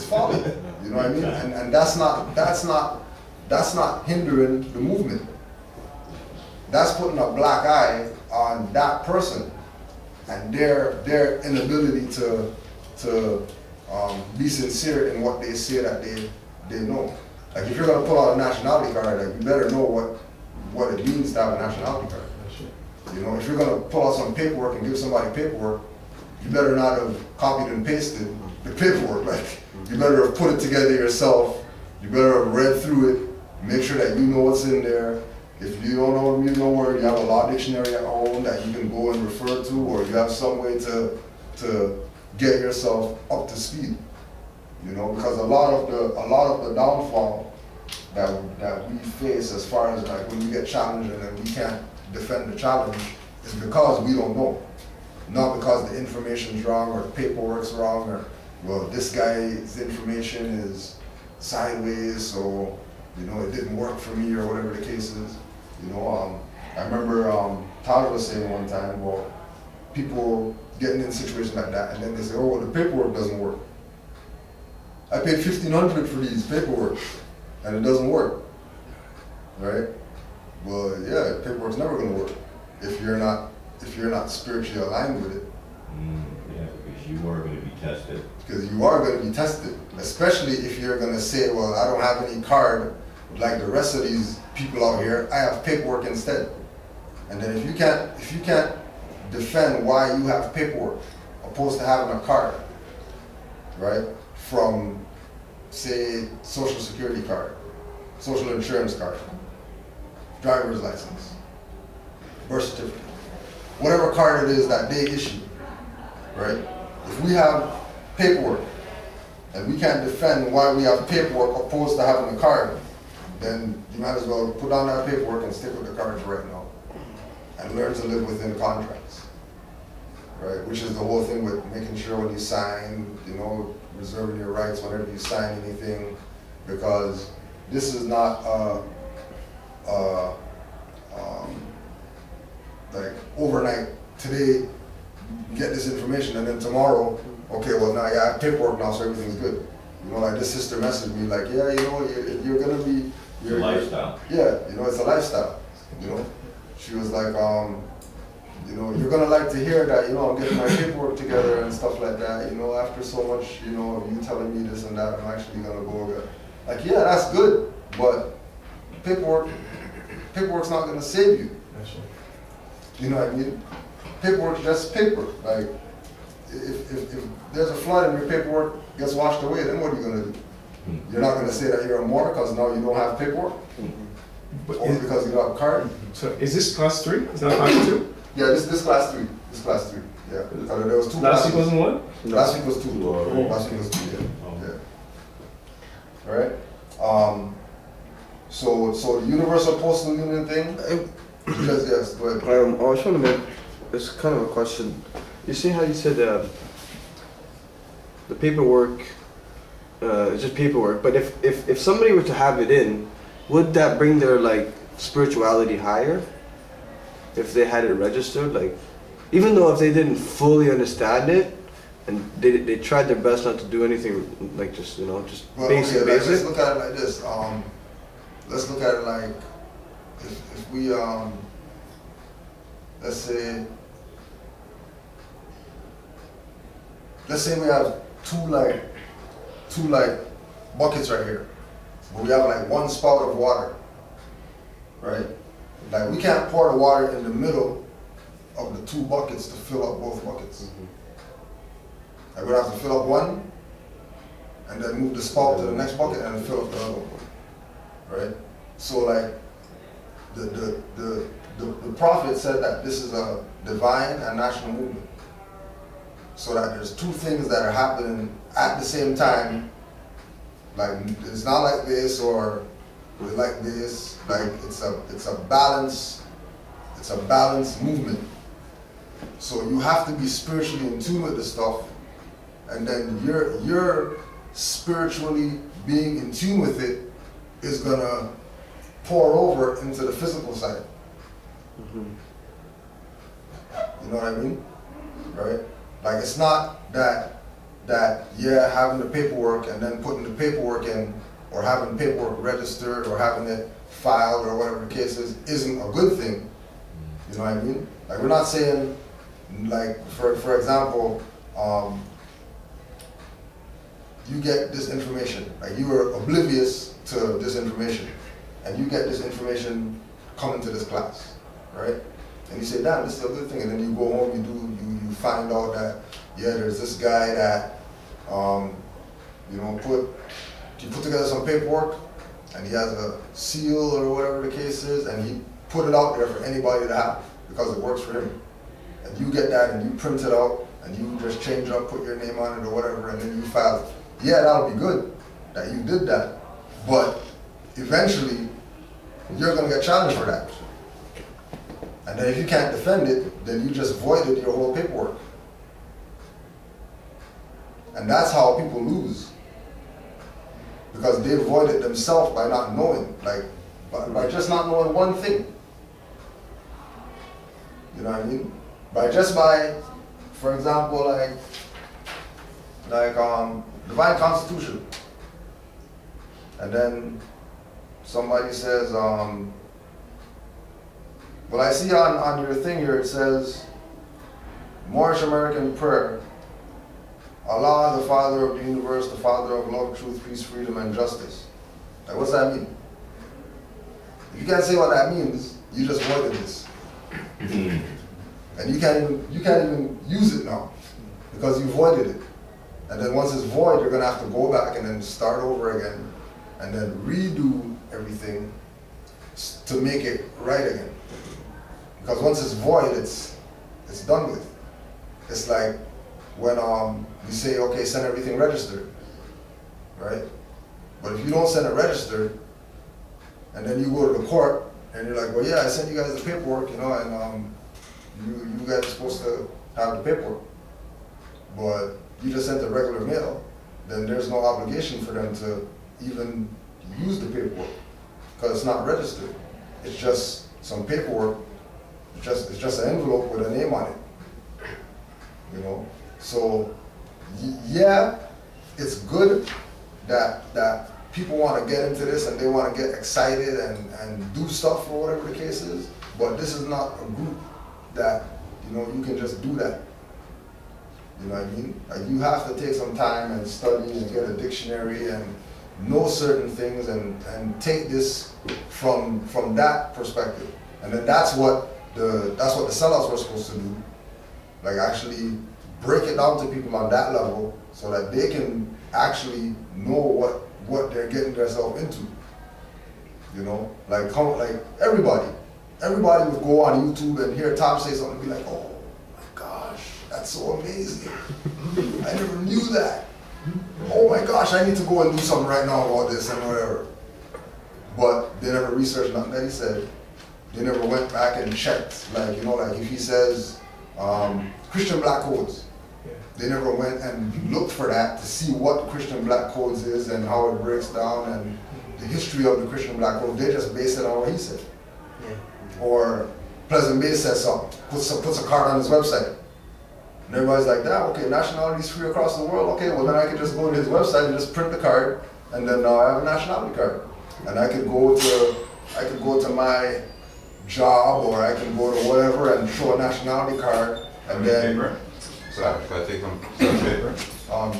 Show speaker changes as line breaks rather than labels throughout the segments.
folly. You know what I mean? And that's not hindering the movement. That's putting a black eye on that person and their inability to be sincere in what they say that they know. Like if you're gonna pull out a nationality card, like you better know what it means to have a nationality card. You know, if you're gonna pull out some paperwork and give somebody paperwork, you better not have copied and pasted the paperwork. Like you better have put it together yourself. You better have read through it, make sure that you know what's in there. If you don't know no word, you have a law dictionary at home that you can go and refer to, or you have some way to get yourself up to speed. You know, because a lot of the downfall that we face as far as like when we get challenged and then we can't defend the challenge is because we don't know. Not because the information's wrong or the paperwork's wrong or, well, this guy's information is sideways, so, you know, it didn't work for me or whatever the case is. You know, I remember Todd was saying one time, well, people getting in situations like that and then they say, oh, well, the paperwork doesn't work. I paid $1,500 for these paperwork and it doesn't work, right? Well, yeah, paperwork's never going to work if you're not spiritually aligned with it.
Yeah, because you are going to be tested.
Because you are going to be tested, especially if you're going to say, well, I don't have any card like the rest of these people out here. I have paperwork instead. And then if you can't defend why you have paperwork opposed to having a card, right? From, say, social security card, social insurance card, driver's license, birth certificate, whatever card it is that they issue, right? If we have paperwork and we can't defend why we have paperwork opposed to having a card, then you might as well put down that paperwork and stick with the cards right now and learn to live within contracts, right? Which is the whole thing with making sure when you sign, you know, reserving your rights whenever you sign anything, because this is not like overnight. Today you get this information and then tomorrow, okay, well now I have paperwork now, so everything's good. You know, like this sister messaged me like, yeah, you know, you're gonna be,
it's a lifestyle.
Yeah, you know, it's a lifestyle. You know, she was like, you know, you're gonna like to hear that, you know, I'm getting my paperwork together and stuff like that. You know, after so much, you know, of you telling me this and that, I'm actually gonna go over. Like, yeah, that's good, but paperwork's not gonna save you.
That's right.
You know what I mean? Paperwork's just paper. Like, if there's a flood and your paperwork gets washed away, then what are you gonna do? You're not gonna say that you're a martyr because now you don't have paperwork, only because you don't have a card.
So is this class 3? Is that class 2?
Yeah, this class 3. This class 3. Yeah. There was 2
Last
classes.
week wasn't one?
Last week was 2. Last week was 2. Yeah. Yeah. All right. So the Universal Postal Union thing. Yes. Go ahead.
I was trying to make. It's kind of a question. You see how you said the paperwork. It's just paperwork. But if somebody were to have it in, would that bring their like spirituality higher? If they had it registered, like, even though if they didn't fully understand it, and they tried their best not to do anything, like just, you know, just
well,
basic.
Okay, let's look at it like this. Let's look at it like, if we, let's say we have two buckets right here, but we have like one spout of water, right? Like we can't pour the water in the middle of the 2 buckets to fill up both buckets. Like we'd have to fill up one and then move the spout to the next bucket and then fill up the other one, right? So like the prophet said that this is a divine and national movement. So that there's 2 things that are happening at the same time. Like it's not like this or like this. Like it's a balanced movement. So you have to be spiritually in tune with this stuff, and then you're spiritually being in tune with it is gonna pour over into the physical side. You know what I mean? Right? Like it's not that that, yeah, having the paperwork and then putting the paperwork in, or having paperwork registered, or having it filed, or whatever the case is, isn't a good thing. You know what I mean? Like, we're not saying, like, for example, you get this information, like you were oblivious to this information, and you get this information coming to this class, right? And you say, damn, this is a good thing, and then you go home, you find out that, yeah, there's this guy that, you know, put together some paperwork, and he has a seal or whatever the case is, and he put it out there for anybody to have because it works for him. And you get that, and you print it out, and you just change up, put your name on it or whatever, and then you file it. Yeah, that'll be good that you did that, but eventually you're going to get challenged for that. And then if you can't defend it, then you just voided your whole paperwork. And that's how people lose. Because they voided themselves by not knowing, like, by just not knowing one thing. You know what I mean? By, for example, like divine constitution. And then somebody says, well, I see on your thing here, it says, Moorish American prayer, Allah, the Father of the universe, the Father of love, truth, peace, freedom, and justice. Like, what's that mean? If you can't say what that means, you just voided this. And you can't even use it now, because you voided it. And then once it's void, you're going to have to go back and then start over again, and then redo everything to make it right again. Because once it's void, it's done with. It's like when you say, okay, send everything registered, right? But if you don't send it registered, and then you go to the court, and you're like, well, yeah, I sent you guys the paperwork, you know, and you guys are supposed to have the paperwork, but you just sent the regular mail, then there's no obligation for them to even use the paperwork, because it's not registered. It's just some paperwork. It's just an envelope with a name on it. You know, so yeah, it's good that people want to get into this and they want to get excited and do stuff or whatever the case is. But this is not a group that, you know, you can just do that. You know what I mean? Like, you have to take some time and study and get a dictionary and know certain things and take this from that perspective. And then that's what the sellouts were supposed to do. Like, actually break it down to people on that level so that they can actually know what they're getting themselves into. You know? Like everybody would go on YouTube and hear Tom say something and be like, oh my gosh, that's so amazing. I never knew that. Oh my gosh, I need to go and do something right now about this and whatever. But they never researched nothing that he said. They never went back and checked, like, you know, like if he says Christian black codes, they never went and looked for that to see what Christian black codes is and how it breaks down and the history of the Christian black code. They just base it on what he said. Or Pleasant Bay says something, puts a card on his website. And everybody's like, damn, okay, nationality's free across the world. Okay, well then I could just go to his website and just print the card, and then now I have a nationality card. And I could go to my job, or I can go to whatever and show a nationality card, and then
paper? So if I take them some paper?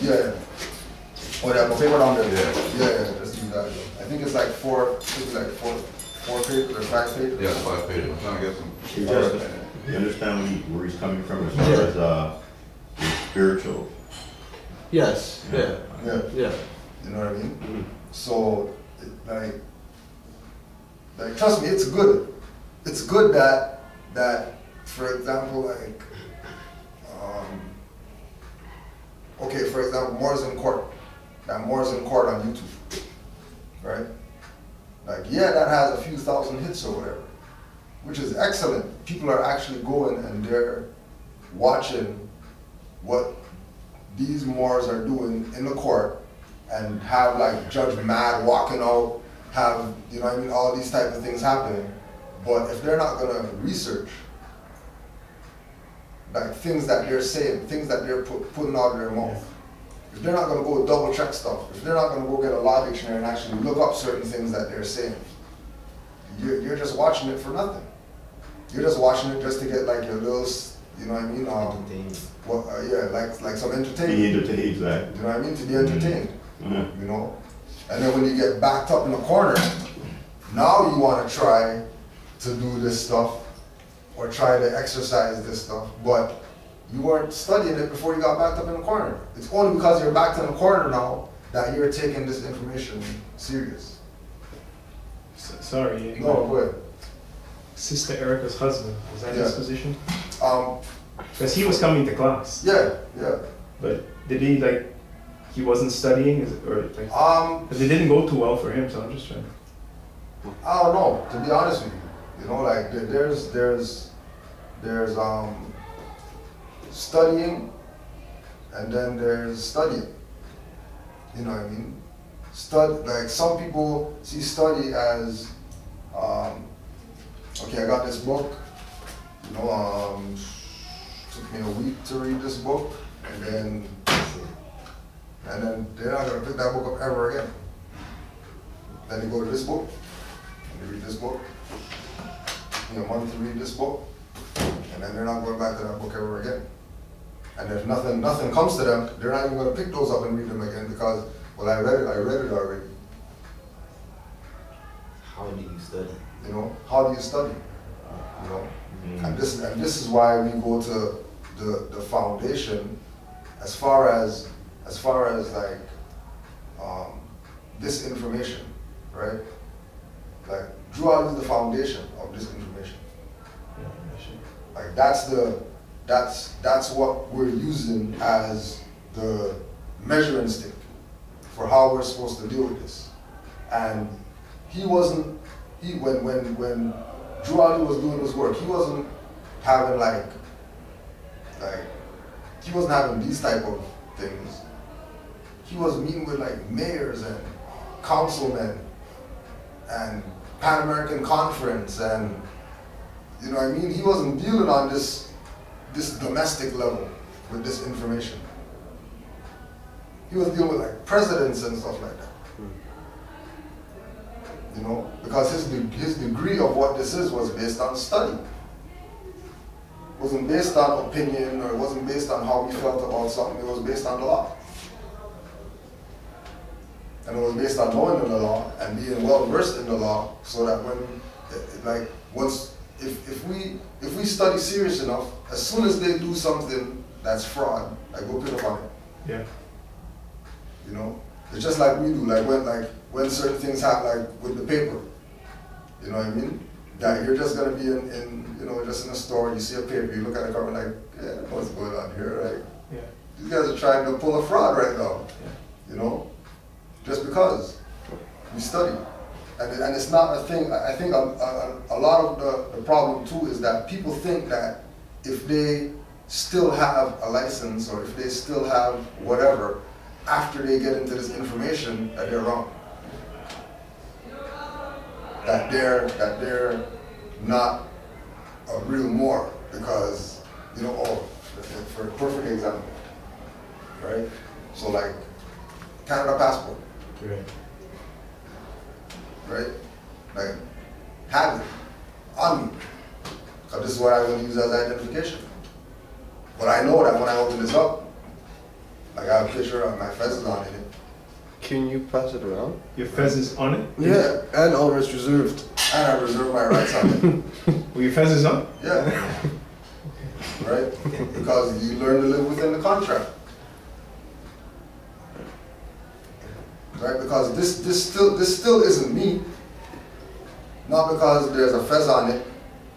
Yeah. Oh, they have a paper down there.
Yeah.
Yeah, just use that. I think it's like four pages or 5 pages.
Yeah, 5 pages. I'm trying to get some.
You understand where he's coming from as far as the spiritual?
Yes. Yeah.
Yeah. You know what I mean? Mm-hmm. So, like, trust me, it's good. It's good that, for example, like, okay, for example, Moors in Court. That Moors in Court on YouTube, right? Like, yeah, that has a few thousand hits or whatever, which is excellent. People are actually going and they're watching what these Moors are doing in the court, and have like Judge Mad walking out, have, you know what I mean, all these type of things happening. But if they're not gonna research, like things that they're saying, things that they're putting out of their mouth, if they're not gonna go double check stuff, if they're not gonna go get a law dictionary and actually look up certain things that they're saying, you're just watching it for nothing. You're just watching it just to get like your little, you know what I mean? Yeah, like some entertainment.
Be entertained, exactly.
You know what I mean? To be entertained.
Mm-hmm.
You know? And then when you get backed up in the corner, now you want to try to do this stuff or try to exercise this stuff, but you weren't studying it before you got backed up in the corner. It's only because you're backed in the corner now that you're taking this information serious.
Sorry.
No, go ahead.
Sister Erica's husband, was that his position?
Um,
Because he was coming to class.
yeah.
But did he like, he wasn't studying, or like, but it didn't go too well for him, so I'm just trying to.
I don't know, to be honest with you. You know, like there's studying and then there's studying. You know what I mean? Like some people see study as, okay, I got this book, you know, took me a week to read this book, and then they're not gonna pick that book up ever again. Then they go to this book, and they read this book, a month to read this book, and then they're not going back to that book ever again. And if nothing comes to them, they're not even gonna pick those up and read them again because, well, I read it already.
How do you study?
You know, how do you study? You know, and this is why we go to the foundation as far as like this information, right? Like Druad is the foundation of this information. Like that's what we're using as the measuring stick for how we're supposed to deal with this. And when Drew Ali was doing this work, he wasn't having he wasn't having these type of things. He was meeting with like mayors and councilmen and Pan American Conference, and you know what I mean? He wasn't dealing on this domestic level with this information. He was dealing with like presidents and stuff like that. You know, because his degree of what this is was based on study. It wasn't based on opinion, or it wasn't based on how he felt about something. It was based on the law. And it was based on knowing the law and being well versed in the law, so that if we study serious enough, as soon as they do something that's fraud, I go pick up on it.
Yeah.
You know, it's just like we do. When certain things happen, like with the paper. You know what I mean? That you're just gonna be just in a store, you see a paper, you look at the cover like, yeah, what's going on here, right?
Yeah.
These guys are trying to pull a fraud right now.
Yeah.
You know, just because we study. And it's not a thing. I think a lot of the problem too is that people think that if they still have a license or if they still have whatever, after they get into this information, that they're wrong. That they're not a real Moor because, you know, for a perfect example, right? So like Canada passport. Right? Like, have it on me. Because this is what I'm going to use as identification. But I know that when I open this up, like I have a picture of my fez on in it.
Can you pass it around?
Your fez is on it?
Yeah, and all rights reserved.
And I reserve my rights on it.
Well, your fez is on?
Yeah. Right? Because you learn to live within the contract. Right? Because this still isn't me. Not because there's a fez on it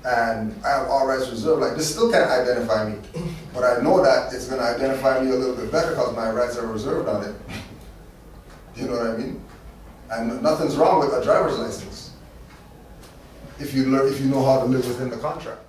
and I have all rights reserved. Like, this still can't identify me. But I know that it's going to identify me a little bit better because my rights are reserved on it. Do you know what I mean? And nothing's wrong with a driver's license if you know how to live within the contract.